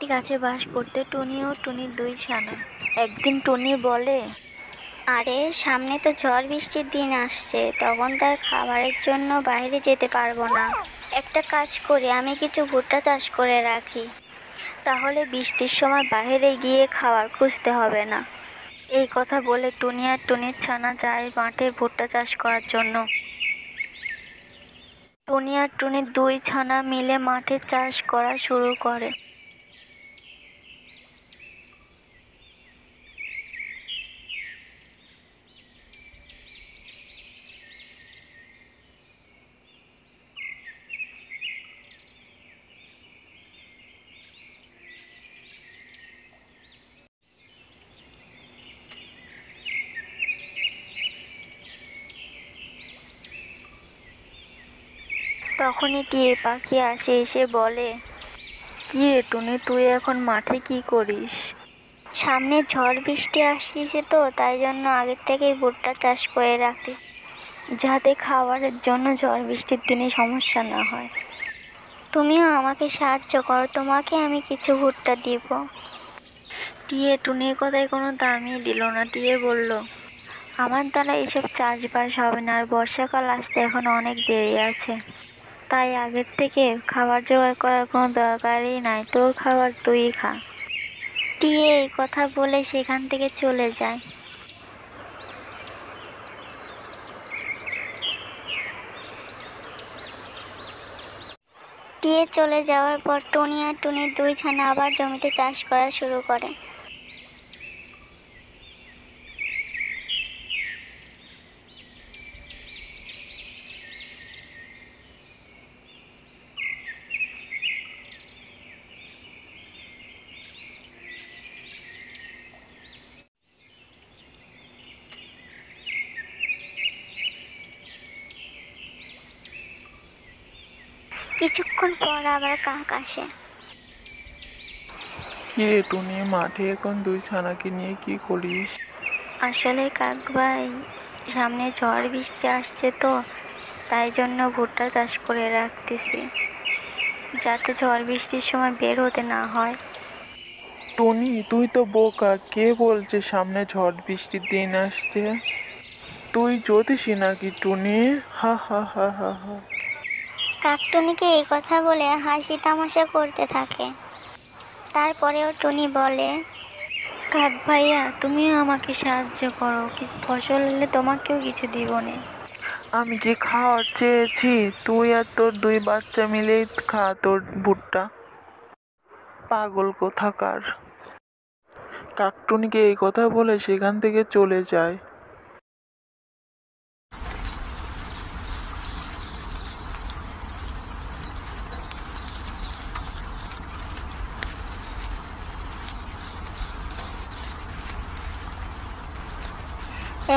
একটি গাছে বাস করতে টুনি ও টুনির দুই ছানা। একদিন টুনি বলে, আরে সামনে তো ঝড় বৃষ্টির দিন আসছে, তখন তার খাবারের জন্য বাইরে যেতে পারবো না। একটা কাজ করি, আমি কিছু ভুট্টা চাষ করে রাখি, তাহলে বৃষ্টির সময় বাইরে গিয়ে খাবার খুঁজতে হবে না। এই কথা বলে টুনি আর টুনির ছানা যায় মাঠে ভুট্টা চাষ করার জন্য। টুনি আর টুনির দুই ছানা মিলে মাঠে চাষ করা শুরু করে। তখনই টিয়ে পাখি আসে, এসে বলে, কি রে টুনি, তুই এখন মাঠে কি করিস? সামনে ঝড় বৃষ্টি আসতেছে তো, তাই জন্য আগের থেকেই ভুট্টা চাষ করে রাখতেছি, যাতে খাবারের জন্য ঝড় বৃষ্টির দিনে সমস্যা না হয়। তুমিও আমাকে সাহায্য করো, তোমাকে আমি কিছু ভুট্টা দিব। টিয়ে টুনির কথায় কোনো দামই দিল না। টিয়ে বলল, আমার দ্বারা এসব চাষবাস হবে না, আর বর্ষাকাল আসতে এখন অনেক দেরি আছে, তাই আগের থেকে খাবার জোগাড় করার কোনো দরকারই নাই, তোর খাবার তুই খা। টিয়ে এই কথা বলে সেখান থেকে চলে যায়। টিয়ে চলে যাওয়ার পর টুনি আর টুনির দুই ছানা আবার জমিতে চাষ করা শুরু করে। কিছুক্ষণ পর আবার কাক আসে। কি রে টুনি, মাঠে এখন দুই ছানাকে নিয়ে কি করিস? আসলে কাক ভাই, সামনে ঝড় বৃষ্টি আসছে তো, তাই জন্য ভুট্টা চাষ করে রাখতেছি, যাতে ঝড় বৃষ্টির সময় বের হতে না হয়। টুনি, তুই তো বোকা, কে বলছে সামনে ঝড় বৃষ্টির দিন আসছে? তুই জ্যোতিষী নাকি টুনি? হা হা হা হা হা। কাক টুনিকে এই কথা বলে হাসি তামাশা করতে থাকে। তারপরেও টুনি বলে, কাক ভাইয়া, তুমিও আমাকে সাহায্য করো, ফসল এলে তোমাকেও কিছু দিব না। আমি কি খাওয়ার চেয়েছি? তুই আর তোর দুই বাচ্চা মিলেই খা তোর ভুট্টা, পাগল কোথাকার। কাকটুনিকে এই কথা বলে সেখান থেকে চলে যায়।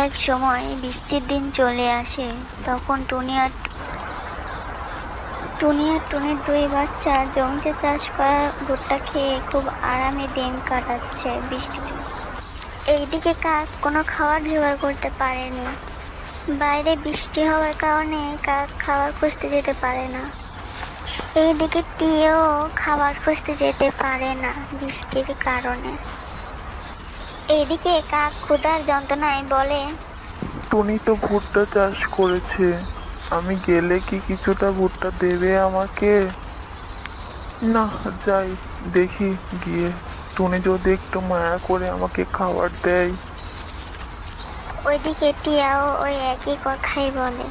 এক সময় বৃষ্টির দিন চলে আসে। তখন টুনি আর টুনির দুই বাচ্চা জমিতে চাষ করা ভুট্টা খেয়ে খুব আরামে দিন কাটাচ্ছে বৃষ্টিতে। এইদিকে কাক কোনো খাবার জোগাড় করতে পারেনি। বাইরে বৃষ্টি হওয়ার কারণে কাক খাবার খুঁজতে যেতে পারে না। এইদিকে টিয়েও খাবার খুঁজতে যেতে পারে না বৃষ্টির কারণে। এইদিকে কাক ক্ষুধার যন্ত্রণায় বলে, টুনি তো ভুট্টা চাষ করেছে, আমি গেলে কি কিছুটা ভুট্টা দেবে আমাকে? না, যাই দেখি গিয়ে, টুনি যদি একটু মায়া করে আমাকে খাবার দেয়। ওইদিকে টিয়াও ওই একই কথাই বলে।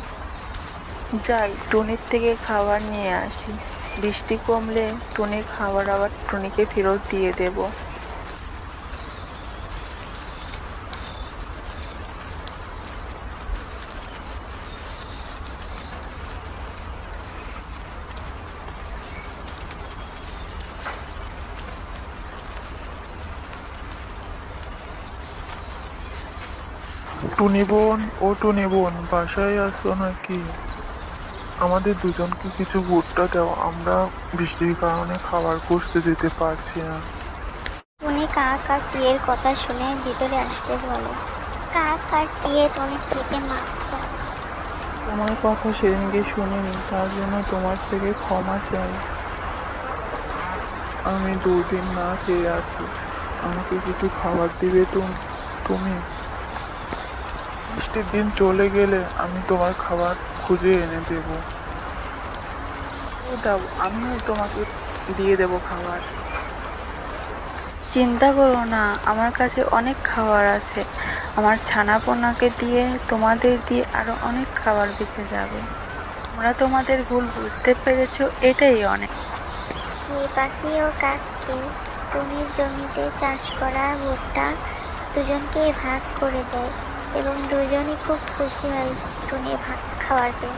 যাই টুনির থেকে খাবার নিয়ে আসি, বৃষ্টি কমলে টুনির খাবার আবার টুনিকে ফেরত দিয়ে দেব। টুনি বোন, ও টুনি বোন, বাসায় আসো নাকি? আমাদের দুজনকে কিছু ভুট্টা দাও, আমরা বৃষ্টির কারণে খাবার খুঁজতে যেতে পারছি না। টুনি কাক আর টিয়ের কথা শুনে ভিতরে আসতে বলে। কাক আর টিয়ে টুনির থেকে মাছ চায়। তোমার কথা সেদিনকে শুনিনি, তার জন্য তোমার থেকে ক্ষমা চাই। আমি 2 দিন না খেয়ে আছি, আমাকে কিছু খাবার দিবে তুমি? বৃষ্টির দিন চলে গেলে আমি তোমার খাবার খুঁজে এনে দেব। দাও, আমিও তোমাকে দিয়ে দেব খাবার। চিন্তা করো না, আমার কাছে অনেক খাবার আছে। আমার ছানাপোনাকে দিয়ে, তোমাদের দিয়ে আরো অনেক খাবার বেঁচে যাবে। তোমরা তোমাদের ভুল বুঝতে পেরেছো, এটাই অনেক। এই পাখি ও কাককে টুনির জমিতে চাষ করা ভুট্টা দুজনকেই ভাগ করে দেয় এবং দুজনই খুব খুশি হয় টুনি ভাগ খাওয়ার পেয়ে।